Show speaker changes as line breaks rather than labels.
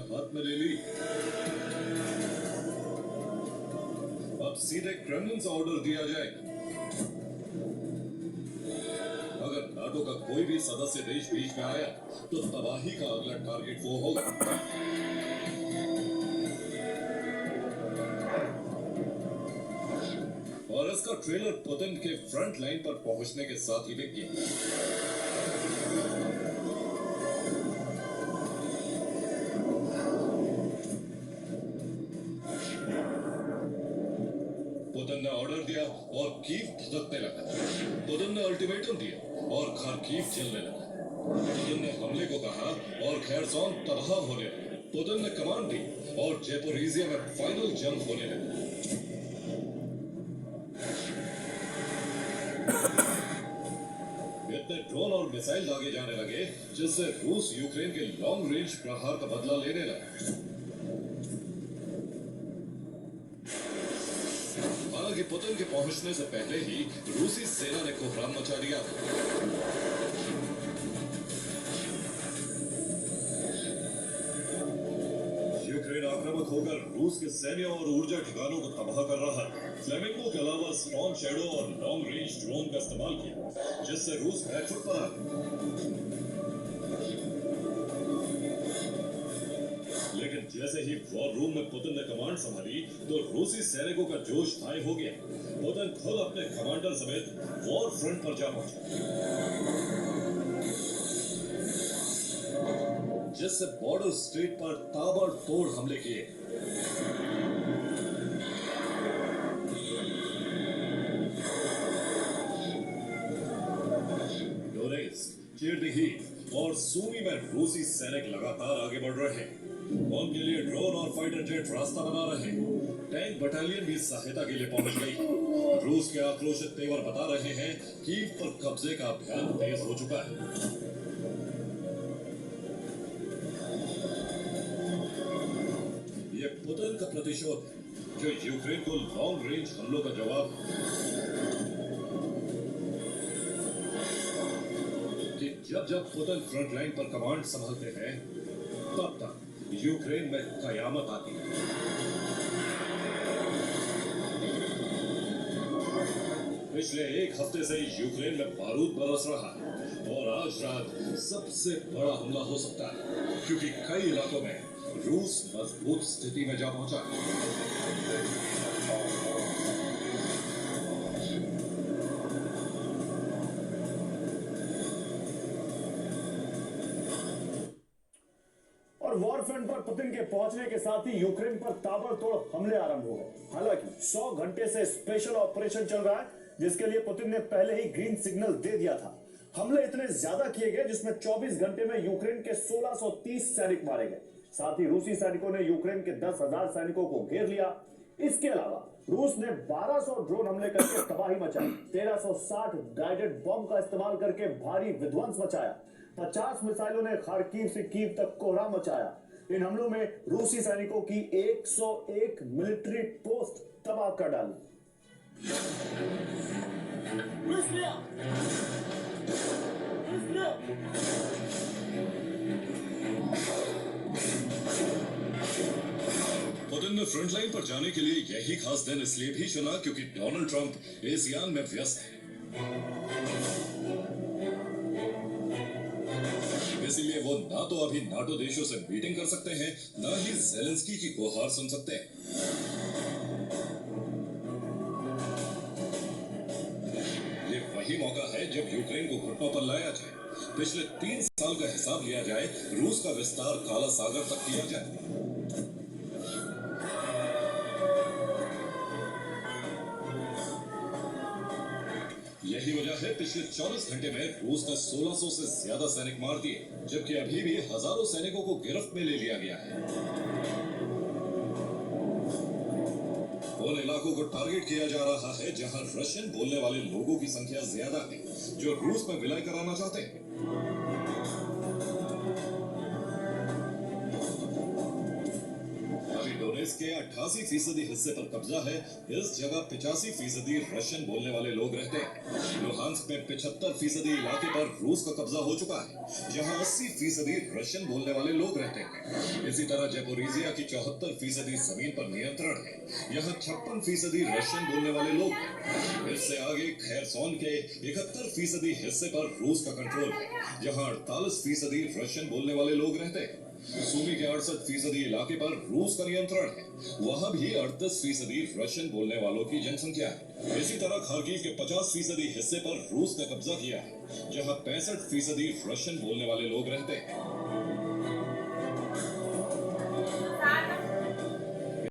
हाथ में ले ली। अब सीधे क्रेमलिन से ऑर्डर दिया जाए। अगर नाटो का कोई भी सदस्य देश बीच में आया तो तबाही का अगला टारगेट वो होगा। और इसका ट्रेलर पुतिन के फ्रंट लाइन पर पहुंचने के साथ ही बिक गया। पुतिन ने ऑर्डर दिया और कीव धधकने लगा। पुतिन ने अल्टीमेटम दिया और खार्किव जलने लगा। पुतिन ने हमले को कहा और खेरसॉन तबाह होने लगा। पुतिन ने कमांड दी और ज़ेपोरिज़िया में फाइनल जंग होने लगा। इतने ड्रोन और मिसाइल दागे जाने लगे जिससे रूस यूक्रेन के लॉन्ग रेंज प्रहार का बदला लेने लगा। हालांकि पुतिन के पहुंचने से पहले ही रूसी सेना ने कोहराम मचा दिया। यूक्रेन आक्रामक होकर रूस के सैन्य और ऊर्जा ठिकानों को तबाह कर रहा है। फ्लेमिंगो के अलावा स्टॉर्म शैडो और लॉन्ग रेंज ड्रोन का इस्तेमाल किया जिससे रूस बैकफुट पर आ गया। लेकिन जैसे ही वॉर रूम में पुतिन ने कमांड संभाली तो रूसी सैनिकों का जोश हाई हो गया। पुतिन खुद अपने कमांडर समेत वॉर फ्रंट पर जा पहुंचा जिससे बॉर्डर स्टेट पर ताबड़तोड़ हमले किए। डोनेत्स्क, चेरनिहिव और सूमी में रूसी सैनिक लगातार आगे बढ़ रहे हैं। उनके लिए ड्रोन और फाइटर जेट रास्ता बना रहे हैं। टैंक बटालियन भी सहायता के लिए पहुंच गई। रूस के आक्रोशित तेवर बता रहे हैं कीव पर कब्जे का अभियान तेज हो चुका है। ये पुतिन का प्रतिशोध है जो यूक्रेन को लॉन्ग रेंज हमलों का जवाब कि जब पुतिन फ्रंट लाइन पर कमांड संभालते हैं तब तक यूक्रेन में कयामत आती है। पिछले एक हफ्ते से यूक्रेन में बारूद बरस रहा है और आज रात सबसे बड़ा हमला हो सकता है क्योंकि कई इलाकों में रूस मजबूत स्थिति में जा पहुंचा है।
और वॉर फ्रंट पर पुतिन के पहुंचने के साथ ही यूक्रेन पर ताबड़तोड़ हमले आरंभ हो गए। हालांकि 100 घंटे से स्पेशल ऑपरेशन चल रहा है जिसके लिए पुतिन ने पहले ही ग्रीन सिग्नल दे दिया था। हमले इतने ज्यादा किए गए जिसमें 24 घंटे में यूक्रेन के 1630 सैनिक मारे गए। साथ ही रूसी सैनिकों ने यूक्रेन के 10,000 सैनिकों को घेर लिया। इसके अलावा रूस ने 1200 ड्रोन हमले करके तबाही मचाई, 1360 गाइडेड बॉम्ब का इस्तेमाल करके भारी विध्वंस मचाया, 50 मिसाइलों ने खार्किव से कीव तक कोहराम मचाया। इन हमलों में रूसी सैनिकों की 101 मिलिट्री पोस्ट तबाह कर डाली।
पुतिन ने फ्रंट लाइन पर जाने के लिए यही खास दिन इसलिए भी चुना क्योंकि डोनाल्ड ट्रंप इस यान में व्यस्त है। इसीलिए वो ना तो अभी नाटो देशों से मीटिंग कर सकते हैं, ना ही ज़ेलेंस्की की गुहार सुन सकते हैं। ये वही मौका है जब यूक्रेन को घुटनों पर लाया जाए, पिछले 3 साल का हिसाब लिया जाए, रूस का विस्तार काला सागर तक किया जाए। यही वजह है पिछले 24 घंटे में रूस ने 1600 से ज्यादा सैनिक मार दिए, जबकि अभी भी हजारों सैनिकों को गिरफ्त में ले लिया गया है। उन इलाकों को टारगेट किया जा रहा है जहां रशियन बोलने वाले लोगों की संख्या ज्यादा है, जो रूस में विलय कराना चाहते हैं। डोनेत्स्क के 88% हिस्से पर कब्जा है। इस जगह 85% रशियन बोलने वाले लोग रहते हैं। लुहांस्क में 75% इलाके पर रूस का कब्जा हो चुका है, जहां 80% रशियन बोलने वाले लोग रहते हैं। इसी तरह जेपोरिजिया की 74% जमीन पर नियंत्रण है। यहाँ 56% रशियन बोलने वाले लोग हैं। इससे आगे खैरसोन के 71% हिस्से पर रूस का कंट्रोल है, जहाँ 48% रशियन बोलने वाले लोग रहते हैं। सूमी के 68% इलाके पर रूस का नियंत्रण है, वहां भी 38% रशियन बोलने वालों की जनसंख्या है। इसी तरह खार्किव के 50% हिस्से पर रूस ने कब्जा किया है, जहां 65% रशियन बोलने वाले लोग रहते हैं।